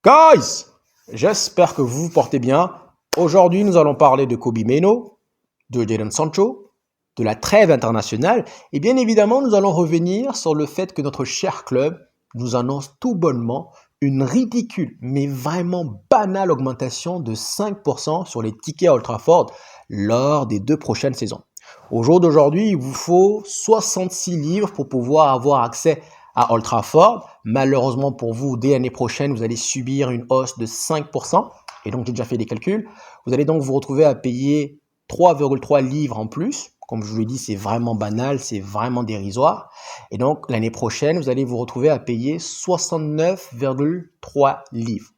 Guys, j'espère que vous vous portez bien. Aujourd'hui, nous allons parler de Kobe Mano, de Jadon Sancho, de la trêve internationale et bien évidemment, nous allons revenir sur le fait que notre cher club nous annonce tout bonnement une ridicule, mais vraiment banale augmentation de 5% sur les tickets à Old Trafford lors des 2 prochaines saisons. Au jour d'aujourd'hui, il vous faut 66 livres pour pouvoir avoir accès à Old Trafford. Malheureusement pour vous, dès l'année prochaine, vous allez subir une hausse de 5%. Et donc, j'ai déjà fait des calculs. Vous allez donc vous retrouver à payer 3,3 livres en plus. Comme je vous l'ai dit, c'est vraiment banal, c'est vraiment dérisoire. Et donc, l'année prochaine, vous allez vous retrouver à payer 69,3 livres.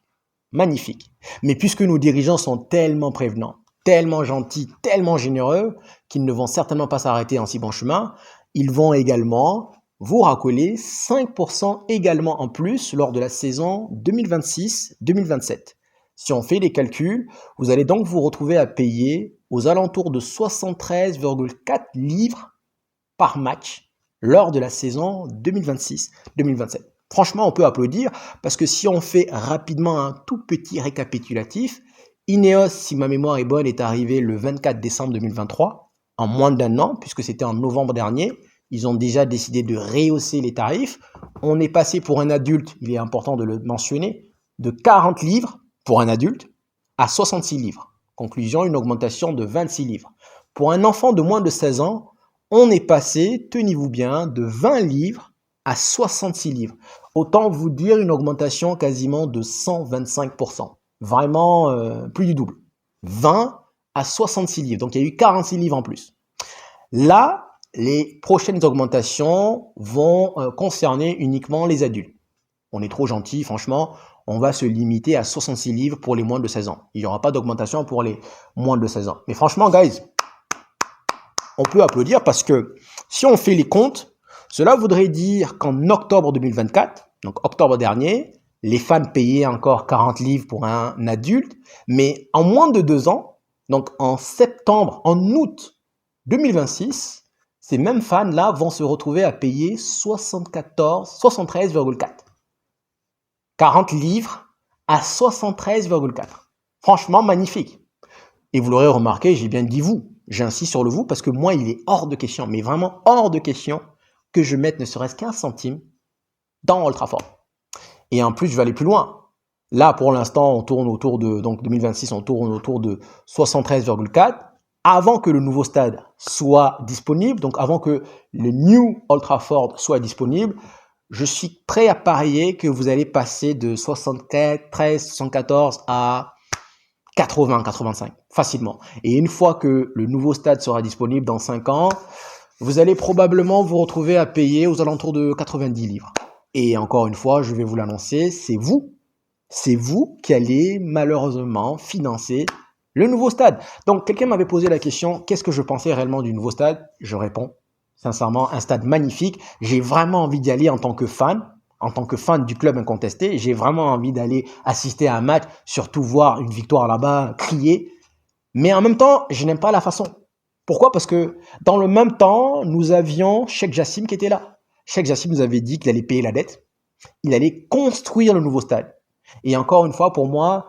Magnifique. Mais puisque nos dirigeants sont tellement prévenants, tellement gentils, tellement généreux, qu'ils ne vont certainement pas s'arrêter en si bon chemin, ils vont également vous racoler 5% également en plus lors de la saison 2026-2027. Si on fait les calculs, vous allez donc vous retrouver à payer aux alentours de 73,4 livres par match lors de la saison 2026-2027. Franchement, on peut applaudir parce que si on fait rapidement un tout petit récapitulatif, Ineos, si ma mémoire est bonne, est arrivé le 24 décembre 2023, en moins d'un an, puisque c'était en novembre dernier. Ils ont déjà décidé de rehausser les tarifs. On est passé pour un adulte, il est important de le mentionner, de 40 livres pour un adulte à 66 livres. Conclusion, une augmentation de 26 livres. Pour un enfant de moins de 16 ans, on est passé, tenez-vous bien, de 20 livres à 66 livres. Autant vous dire une augmentation quasiment de 125%. Vraiment plus du double. 20 à 66 livres. Donc il y a eu 46 livres en plus. Là, les prochaines augmentations vont concerner uniquement les adultes. On est trop gentil, franchement. On va se limiter à 66 livres pour les moins de 16 ans. Il n'y aura pas d'augmentation pour les moins de 16 ans. Mais franchement, guys, on peut applaudir parce que si on fait les comptes, cela voudrait dire qu'en octobre 2024, donc octobre dernier, les fans payaient encore 40 livres pour un adulte, mais en moins de 2 ans, donc en septembre, en août 2026, ces mêmes fans-là vont se retrouver à payer 73,4. 40 livres à 73,4. Franchement, magnifique. Et vous l'aurez remarqué, j'ai bien dit vous. J'insiste sur le vous parce que moi, il est hors de question, mais vraiment hors de question que je mette ne serait-ce qu'un centime dans Old Trafford. Et en plus, je vais aller plus loin. Là, pour l'instant, on tourne autour de, donc 2026, on tourne autour de 73,4. Avant que le nouveau stade soit disponible, donc avant que le New Old Trafford soit disponible, je suis prêt à parier que vous allez passer de 73, 74 à 80, 85, facilement. Et une fois que le nouveau stade sera disponible dans 5 ans, vous allez probablement vous retrouver à payer aux alentours de 90 livres. Et encore une fois, je vais vous l'annoncer, c'est vous qui allez malheureusement financer le nouveau stade. Donc, quelqu'un m'avait posé la question, qu'est-ce que je pensais réellement du nouveau stade? Je réponds, sincèrement, un stade magnifique. J'ai vraiment envie d'y aller en tant que fan du club incontesté. J'ai vraiment envie d'aller assister à un match, surtout voir une victoire là-bas, crier. Mais en même temps, je n'aime pas la façon. Pourquoi? Parce que dans le même temps, nous avions Cheikh Jassim qui était là. Cheikh Jassim nous avait dit qu'il allait payer la dette. Il allait construire le nouveau stade. Et encore une fois, pour moi,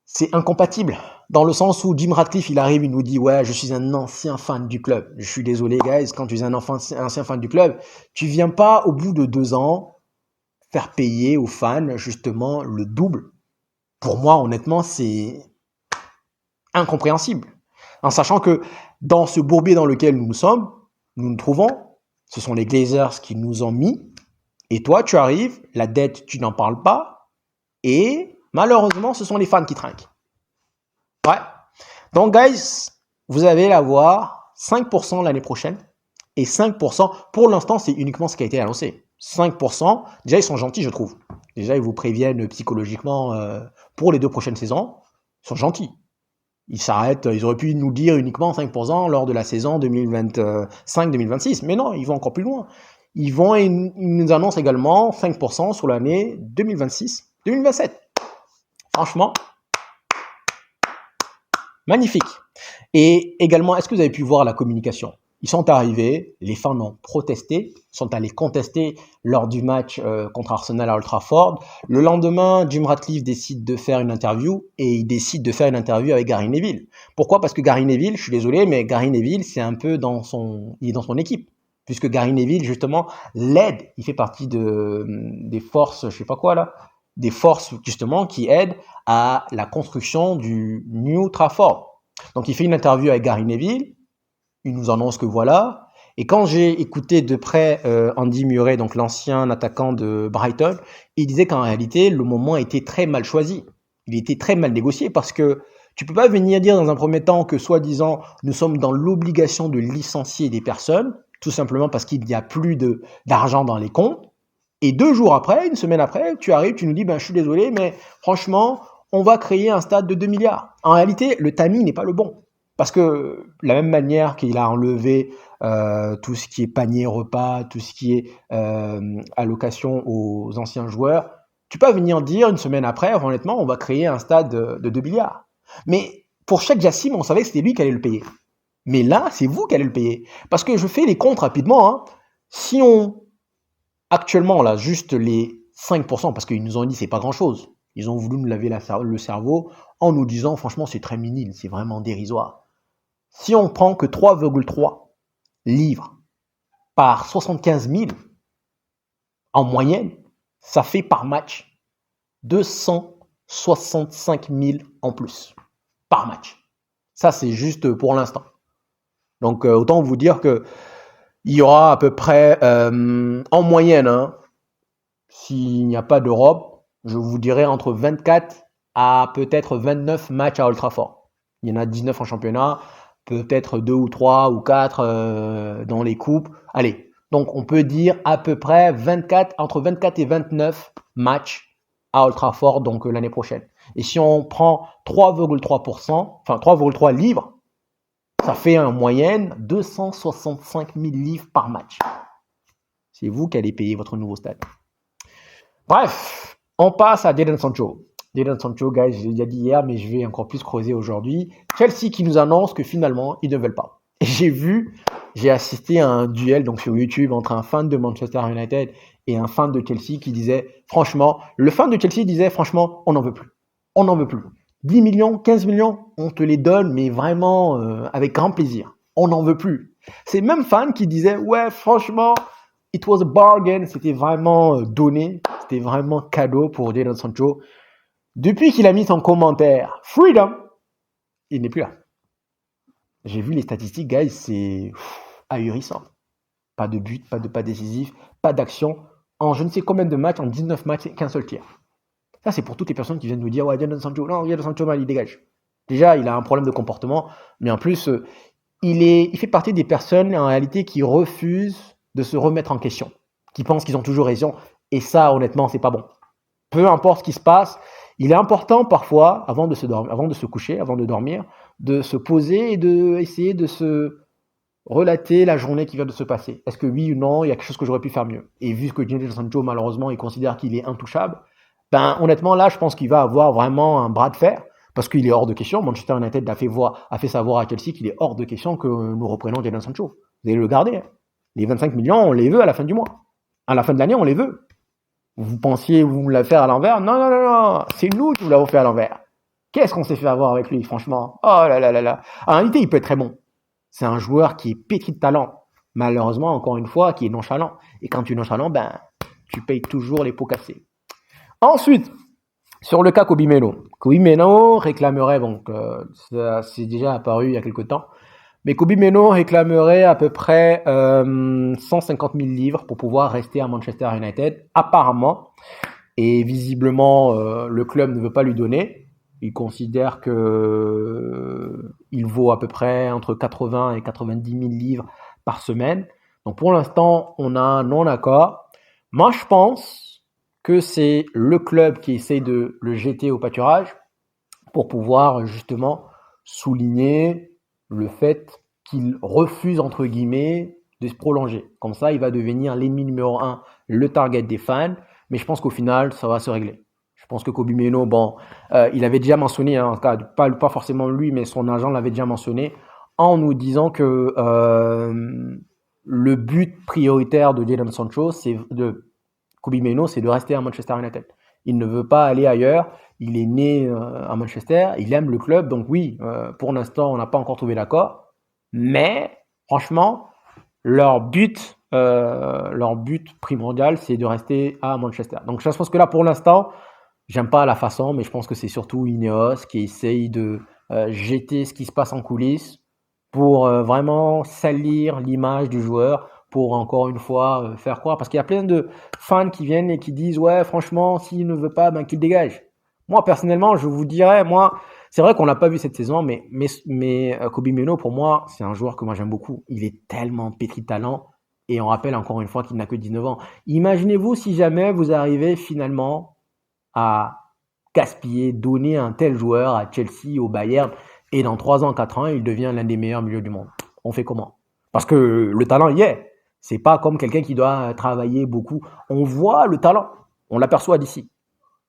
c'est incompatible. Dans le sens où Jim Ratcliffe, il arrive, il nous dit « Ouais, je suis un ancien fan du club. » Je suis désolé, guys, quand tu es un ancien fan du club, tu viens pas au bout de 2 ans faire payer aux fans justement le double. Pour moi, honnêtement, c'est incompréhensible. En sachant que dans ce bourbier dans lequel nous nous trouvons, ce sont les Glazers qui nous ont mis. Et toi, tu arrives, la dette, tu n'en parles pas. Et malheureusement, ce sont les fans qui trinquent. Ouais. Donc, guys, vous allez l'avoir 5% l'année prochaine. Et 5%, pour l'instant, c'est uniquement ce qui a été annoncé. 5%, déjà, ils sont gentils, je trouve. Déjà, ils vous préviennent psychologiquement pour les 2 prochaines saisons. Ils sont gentils. Ils s'arrêtent, ils auraient pu nous dire uniquement 5% lors de la saison 2025-2026. Mais non, ils vont encore plus loin. Ils nous annoncent également 5% sur l'année 2026-2027. Franchement, magnifique. Et également, est-ce que vous avez pu voir la communication? Ils sont arrivés, les fans ont protesté, sont allés contester lors du match contre Arsenal à Old Trafford. Le lendemain, Jim Ratcliffe décide de faire une interview et il décide de faire une interview avec Gary Neville. Pourquoi? Parce que Gary Neville, je suis désolé, mais Gary Neville, c'est un peu il est dans son équipe. Puisque Gary Neville, justement, l'aide. Il fait partie des forces, je sais pas quoi là, des forces justement qui aident à la construction du New Trafford. Donc il fait une interview avec Gary Neville. Il nous annonce que voilà. Et quand j'ai écouté de près Andy Murray, donc l'ancien attaquant de Brighton, il disait qu'en réalité, le moment était très mal choisi. Il était très mal négocié parce que tu peux pas venir dire dans un premier temps que soi-disant nous sommes dans l'obligation de licencier des personnes, tout simplement parce qu'il n'y a plus d'argent dans les comptes. Et 2 jours après, une semaine après, tu arrives, tu nous dis, ben je suis désolé, mais franchement, on va créer un stade de 2 milliards. En réalité, le timing n'est pas le bon. Parce que la même manière qu'il a enlevé tout ce qui est panier repas, tout ce qui est allocation aux anciens joueurs, tu peux venir dire une semaine après, honnêtement, on va créer un stade de 2 milliards. Mais pour chaque Jassim, on savait que c'était lui qui allait le payer. Mais là, c'est vous qui allez le payer. Parce que je fais les comptes rapidement. Hein. Si on, actuellement, là, juste les 5%, parce qu'ils nous ont dit c'est pas grand-chose. Ils ont voulu nous laver le cerveau en nous disant, franchement, c'est très minime, c'est vraiment dérisoire. Si on prend que 3,3 livres par 75 000 en moyenne, ça fait par match 265 000 en plus par match. Ça, c'est juste pour l'instant. Donc, autant vous dire que il y aura à peu près, en moyenne, hein, s'il n'y a pas d'Europe, je vous dirais entre 24 à peut-être 29 matchs à Old Trafford. Il y en a 19 en championnat, peut-être 2 ou 3 ou 4 dans les coupes. Allez, donc on peut dire à peu près entre 24 et 29 matchs à Old Trafford donc l'année prochaine. Et si on prend 3,3%, enfin 3,3 livres, ça fait en moyenne 265 000 livres par match. C'est vous qui allez payer votre nouveau stade. Bref, on passe à Jadon Sancho. Jadon Sancho, guys, je l'ai déjà dit hier, mais je vais encore plus creuser aujourd'hui. Chelsea qui nous annonce que finalement, ils ne veulent pas. Et j'ai assisté à un duel donc sur YouTube entre un fan de Manchester United et un fan de Chelsea qui disait, franchement, le fan de Chelsea disait, franchement, on n'en veut plus. On n'en veut plus. 10 millions, 15 millions, on te les donne, mais vraiment avec grand plaisir. On n'en veut plus. C'est le même fan qui disait, ouais, franchement, it was a bargain, c'était vraiment donné, c'était vraiment cadeau pour Jadon Sancho. Depuis qu'il a mis son commentaire Freedom, il n'est plus là. J'ai vu les statistiques, guys, c'est ahurissant. Pas de but, pas de pas décisif, pas d'action. En je ne sais combien de matchs, en 19 matchs, qu'un seul tir. Ça, c'est pour toutes les personnes qui viennent nous dire, ouais, Jadon Sancho, non, Jadon Sancho, mal, il dégage. Déjà, il a un problème de comportement, mais en plus, il fait partie des personnes, en réalité, qui refusent de se remettre en question, qui pensent qu'ils ont toujours raison, et ça, honnêtement, c'est pas bon. Peu importe ce qui se passe, il est important parfois, avant de se coucher, avant de dormir, de se poser et d'essayer de se relater la journée qui vient de se passer. Est-ce que oui ou non, il y a quelque chose que j'aurais pu faire mieux? Et vu que Jadon Sancho, malheureusement, il considère qu'il est intouchable, ben honnêtement, là, je pense qu'il va avoir vraiment un bras de fer, parce qu'il est hors de question. Manchester United a fait savoir à Chelsea qu'il est hors de question que nous reprenons Jadon Sancho. Vous allez le garder. Hein. Les 25 millions, on les veut à la fin du mois. À la fin de l'année, on les veut. Vous pensiez vous la faire à l'envers? Non, non, non, non. C'est nous qui vous l'avons fait à l'envers. Qu'est-ce qu'on s'est fait avoir avec lui, franchement? Oh là là là là. En réalité, il peut être très bon. C'est un joueur qui est pétri de talent. Malheureusement, encore une fois, qui est nonchalant. Et quand tu es nonchalant, ben, tu payes toujours les pots cassés. Ensuite, sur le cas Kobe Meno. Kobe Meno réclamerait, donc, ça c'est déjà apparu il y a quelque temps, mais Kobe Meno réclamerait à peu près 150 000 livres pour pouvoir rester à Manchester United, apparemment. Et visiblement, le club ne veut pas lui donner. Il considère que il vaut à peu près entre 80 et 90 000 livres par semaine. Donc pour l'instant, on a un non-accord. Moi, je pense que c'est le club qui essaie de le jeter au pâturage pour pouvoir justement souligner le fait qu'il refuse, entre guillemets, de se prolonger. Comme ça, il va devenir l'ennemi numéro 1, le target des fans. Mais je pense qu'au final, ça va se régler. Je pense que Kobe Meno, bon, il avait déjà mentionné, hein, en tout cas, pas forcément lui, mais son agent l'avait déjà mentionné. en nous disant que le but prioritaire de Jadon Sancho, de Kobe Mainoo, c'est de rester à Manchester United. Il ne veut pas aller ailleurs. Il est né à Manchester. Il aime le club. Donc oui, pour l'instant, on n'a pas encore trouvé l'accord. Mais franchement, leur but primordial, c'est de rester à Manchester. Donc je pense que là, pour l'instant, j'aime pas la façon, mais je pense que c'est surtout Ineos qui essaye de jeter ce qui se passe en coulisses pour vraiment salir l'image du joueur, pour encore une fois faire croire. Parce qu'il y a plein de fans qui viennent et qui disent ouais, franchement, s'il ne veut pas, ben qu'il dégage. Moi, personnellement, je vous dirais, moi, c'est vrai qu'on l'a pas vu cette saison, mais Kobe Mainoo, pour moi, c'est un joueur que moi j'aime beaucoup. Il est tellement pétri de talent. Et on rappelle encore une fois qu'il n'a que 19 ans. Imaginez-vous si jamais vous arrivez finalement à gaspiller, donner un tel joueur à Chelsea, au Bayern, et dans 3 ans, 4 ans, il devient l'un des meilleurs milieux du monde. On fait comment? Parce que le talent y est. C'est pas comme quelqu'un qui doit travailler beaucoup. On voit le talent, on l'aperçoit d'ici.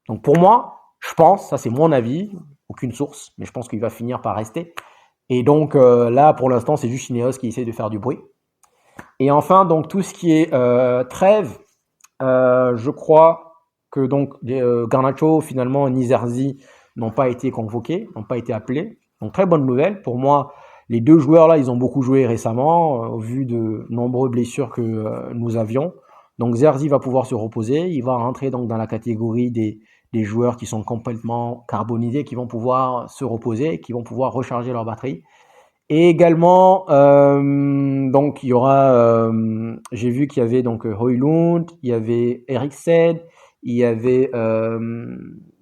Donc pour moi, je pense, ça c'est mon avis, aucune source, mais je pense qu'il va finir par rester. Et donc là, pour l'instant, c'est juste Ineos qui essaie de faire du bruit. Et enfin, donc tout ce qui est trêve, je crois que donc Garnacho, finalement, ni Zerzi n'ont pas été convoqués, n'ont pas été appelés. Donc très bonne nouvelle. Pour moi, les deux joueurs là, ils ont beaucoup joué récemment, au vu de nombreuses blessures que nous avions. Donc Zerzi va pouvoir se reposer. Il va rentrer donc dans la catégorie des joueurs qui sont complètement carbonisés, qui vont pouvoir se reposer, qui vont pouvoir recharger leur batterie. Et également, donc il y aura, j'ai vu qu'il y avait donc Højlund, il y avait Eriksen, il y avait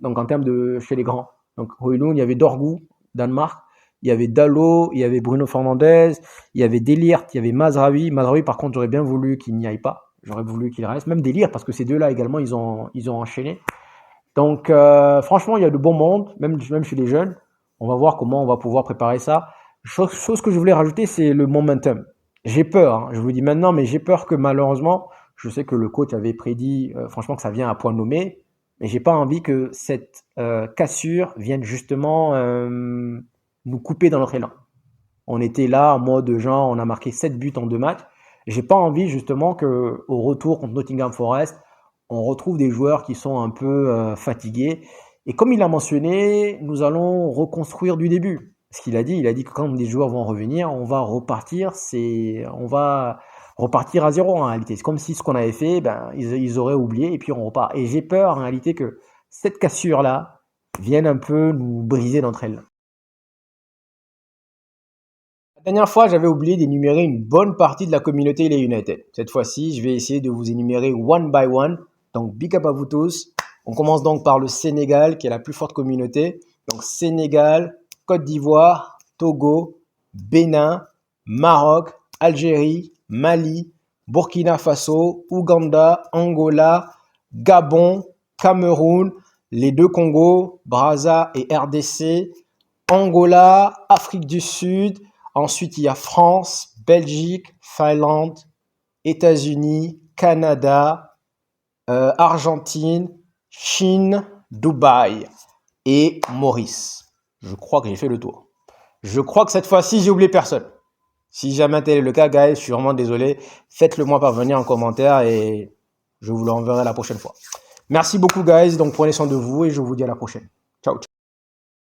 donc en termes de chez les grands, donc Højlund, il y avait Dorgu, Danemark, il y avait Dalot, il y avait Bruno Fernandes, il y avait De Ligt, il y avait Mazraoui. Mazraoui, par contre, j'aurais bien voulu qu'il n'y aille pas. J'aurais voulu qu'il reste, même De Ligt, parce que ces deux-là également, ils ont enchaîné. Donc franchement, il y a de bons mondes, même chez les jeunes. On va voir comment on va pouvoir préparer ça. Chose que je voulais rajouter, c'est le momentum. J'ai peur, hein, je vous le dis maintenant, mais j'ai peur que malheureusement, je sais que le coach avait prédit, franchement, que ça vient à point nommé, mais j'ai pas envie que cette cassure vienne justement nous couper dans notre élan. On était là en mode genre, on a marqué 7 buts en 2 matchs. J'ai pas envie justement que au retour contre Nottingham Forest, on retrouve des joueurs qui sont un peu fatigués. Et comme il a mentionné, nous allons reconstruire du début. Ce qu'il a dit que quand des joueurs vont revenir, on va repartir, à zéro en réalité. C'est comme si ce qu'on avait fait, ben, ils auraient oublié et puis on repart. Et j'ai peur en réalité que cette cassure-là vienne un peu nous briser notre aile. La dernière fois, j'avais oublié d'énumérer une bonne partie de la communauté Les United. Cette fois-ci, je vais essayer de vous énumérer one by one. Donc, big up à vous tous. On commence donc par le Sénégal, qui est la plus forte communauté. Donc, Sénégal, Côte d'Ivoire, Togo, Bénin, Maroc, Algérie, Mali, Burkina Faso, Ouganda, Angola, Gabon, Cameroun, les deux Congos, Brazza et RDC, Angola, Afrique du Sud. Ensuite, il y a France, Belgique, Finlande, États-Unis, Canada, Argentine, Chine, Dubaï et Maurice. Je crois que j'ai fait le tour. Je crois que cette fois-ci, j'ai oublié personne. Si jamais tel est le cas, guys, je suis vraiment désolé. Faites-le moi parvenir en commentaire et je vous l'enverrai la prochaine fois. Merci beaucoup, guys. Donc, prenez soin de vous et je vous dis à la prochaine. Ciao.